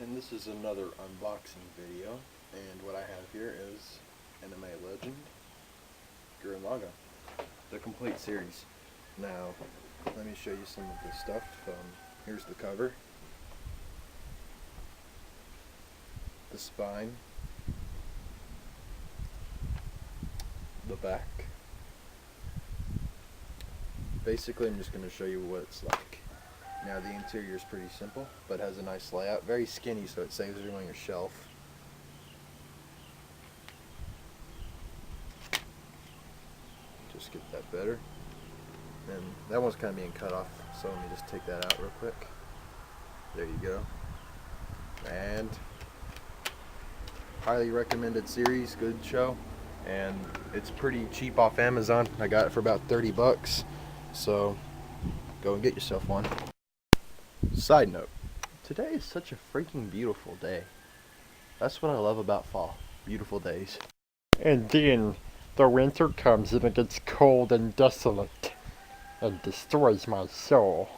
and this is another unboxing video, and what I have here is anime legend Gurren lagann, the complete series. Now let me show you some of the stuff. Here's the cover, the spine, the back. Basically I'm just going to show you what it's like. Now the interior is pretty simple, but has a nice layout. Very skinny, so it saves room on your shelf. Just get that better. And that one's kind of being cut off, so let me just take that out real quick. There you go. And highly recommended series, good show. And it's pretty cheap off Amazon. I got it for about 30 bucks. So go and get yourself one. Side note, today is such a freaking beautiful day. That's what I love about fall. Beautiful days. And then the winter comes and it gets cold and desolate and destroys my soul.